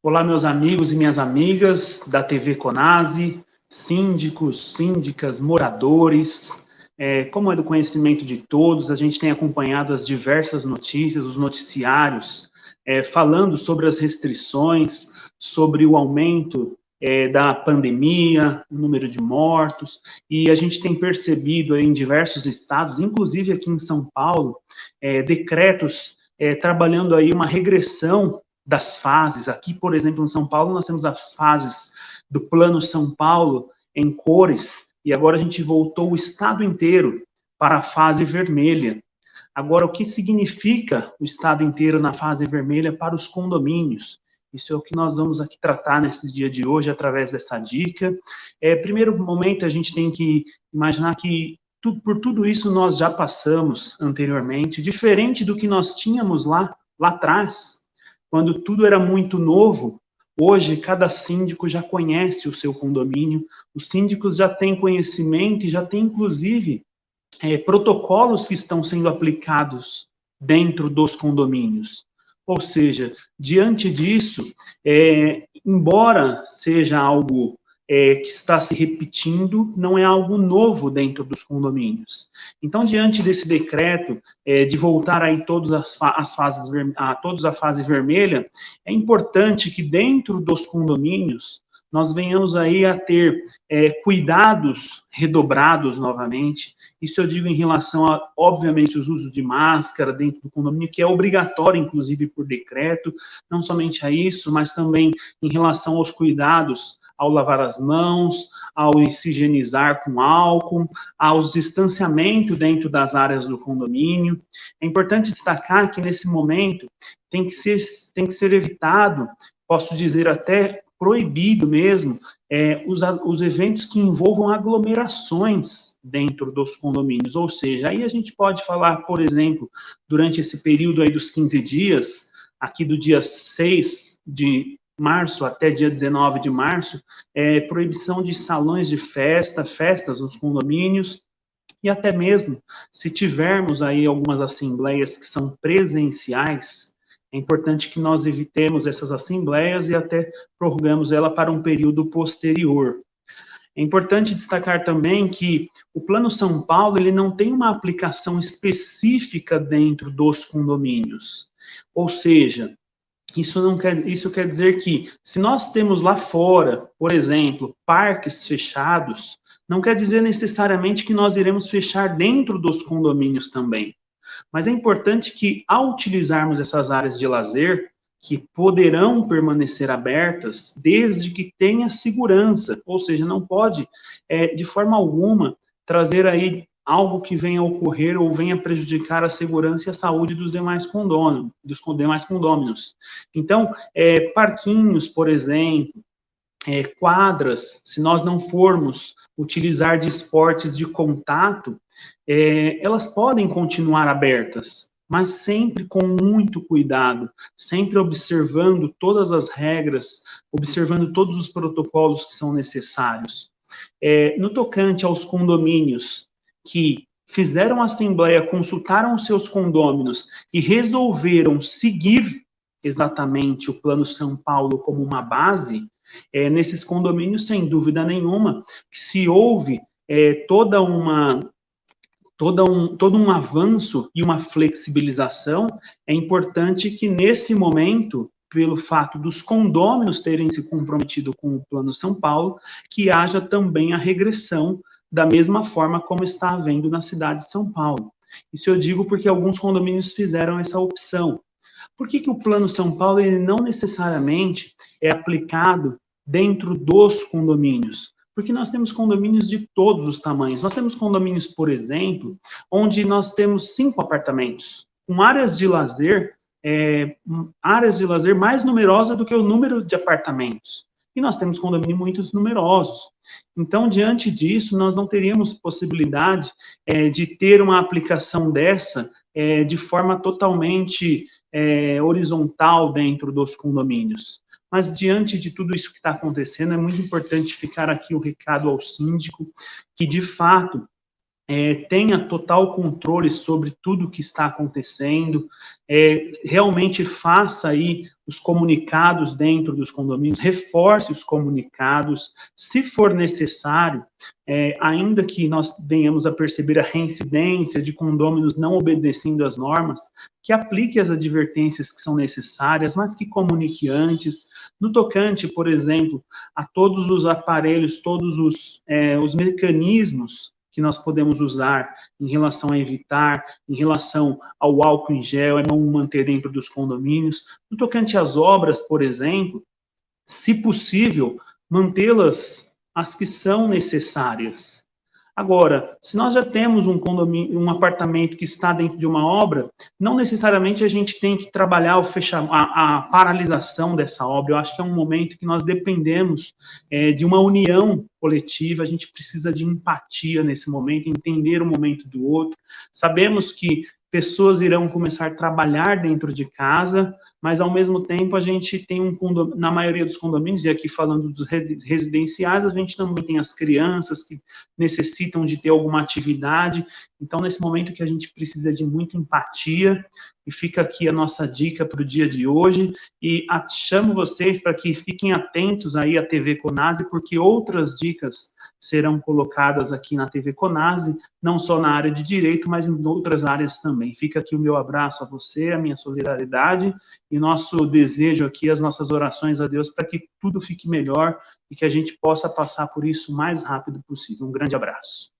Olá, meus amigos e minhas amigas da TV Conase, síndicos, síndicas, moradores. Como é do conhecimento de todos, a gente tem acompanhado as diversas notícias, os noticiários, falando sobre as restrições, sobre o aumento da pandemia, o número de mortos, e a gente tem percebido aí em diversos estados, inclusive aqui em São Paulo, decretos trabalhando aí uma regressão das fases. Aqui, por exemplo, em São Paulo, nós temos as fases do Plano São Paulo em cores, e agora a gente voltou o estado inteiro para a fase vermelha. Agora, o que significa o estado inteiro na fase vermelha para os condomínios? Isso é o que nós vamos aqui tratar nesse dia de hoje, através dessa dica. Primeiro momento, a gente tem que imaginar que por tudo isso nós já passamos anteriormente, diferente do que nós tínhamos lá atrás, quando tudo era muito novo. Hoje, cada síndico já conhece o seu condomínio, os síndicos já têm conhecimento e já têm, inclusive, protocolos que estão sendo aplicados dentro dos condomínios. Ou seja, diante disso, embora seja algo que está se repetindo, não é algo novo dentro dos condomínios. Então, diante desse decreto de voltar aí todas as fases, todos a fase vermelha, é importante que dentro dos condomínios nós venhamos aí a ter cuidados redobrados novamente. Isso eu digo em relação a, obviamente, os usos de máscara dentro do condomínio, que é obrigatório, inclusive, por decreto, não somente a isso, mas também em relação aos cuidados ao lavar as mãos, ao se higienizar com álcool, aos distanciamento dentro das áreas do condomínio. É importante destacar que, nesse momento, tem que ser evitado, posso dizer até proibido mesmo, os eventos que envolvam aglomerações dentro dos condomínios. Ou seja, aí a gente pode falar, por exemplo, durante esse período aí dos 15 dias, aqui do dia 6 de março até dia 19 de março, proibição de salões de festas nos condomínios, e até mesmo, se tivermos aí algumas assembleias que são presenciais, é importante que nós evitemos essas assembleias e até prorrogamos ela para um período posterior. É importante destacar também que o Plano São Paulo, ele não tem uma aplicação específica dentro dos condomínios. Ou seja, isso quer dizer que, se nós temos lá fora, por exemplo, parques fechados, não quer dizer necessariamente que nós iremos fechar dentro dos condomínios também. Mas é importante que, ao utilizarmos essas áreas de lazer, que poderão permanecer abertas desde que tenha segurança, ou seja, não pode, de forma alguma, trazer aí algo que venha a ocorrer ou venha prejudicar a segurança e a saúde dos demais condôminos. Então, parquinhos, por exemplo, quadras, se nós não formos utilizar de esportes de contato, elas podem continuar abertas, mas sempre com muito cuidado, sempre observando todas as regras, observando todos os protocolos que são necessários. No tocante aos condomínios que fizeram assembleia, consultaram os seus condôminos e resolveram seguir exatamente o Plano São Paulo como uma base, nesses condomínios, sem dúvida nenhuma, que se houve todo um avanço e uma flexibilização, é importante que, nesse momento, pelo fato dos condôminos terem se comprometido com o Plano São Paulo, que haja também a regressão, da mesma forma como está havendo na cidade de São Paulo. Isso eu digo porque alguns condomínios fizeram essa opção. Por que o Plano São Paulo ele não necessariamente é aplicado dentro dos condomínios? Porque nós temos condomínios de todos os tamanhos. Nós temos condomínios, por exemplo, onde nós temos 5 apartamentos, com áreas de lazer mais numerosas do que o número de apartamentos. E nós temos condomínios muito numerosos. Então, diante disso, nós não teríamos possibilidade de ter uma aplicação dessa de forma totalmente horizontal dentro dos condomínios. mas diante de tudo isso que está acontecendo, é muito importante ficar aqui o recado ao síndico, que de fato tenha total controle sobre tudo o que está acontecendo, realmente faça aí os comunicados dentro dos condomínios, reforce os comunicados, se for necessário, ainda que nós venhamos a perceber a reincidência de condôminos não obedecendo às normas, que aplique as advertências que são necessárias, mas que comunique antes, no tocante, por exemplo, a todos os aparelhos, todos os mecanismos que nós podemos usar em relação a evitar, em relação ao álcool em gel, não manter dentro dos condomínios. No tocante às obras, por exemplo, se possível, mantê-las as que são necessárias. Agora, se nós já temos um condomínio, um apartamento que está dentro de uma obra, não necessariamente a gente tem que trabalhar a paralisação dessa obra. Eu acho que é um momento que nós dependemos de uma união coletiva, a gente precisa de empatia nesse momento, entender o momento do outro. Sabemos que pessoas irão começar a trabalhar dentro de casa, mas ao mesmo tempo a gente tem na maioria dos condomínios, e aqui falando dos residenciais, a gente também tem as crianças que necessitam de ter alguma atividade, então nesse momento que a gente precisa de muita empatia, e fica aqui a nossa dica para o dia de hoje, e chamo vocês para que fiquem atentos aí à TV Conase, porque outras dicas serão colocadas aqui na TV Conase, não só na área de direito, mas em outras áreas também. Fica aqui o meu abraço a você, a minha solidariedade, e nosso desejo aqui, as nossas orações a Deus, para que tudo fique melhor e que a gente possa passar por isso o mais rápido possível. Um grande abraço.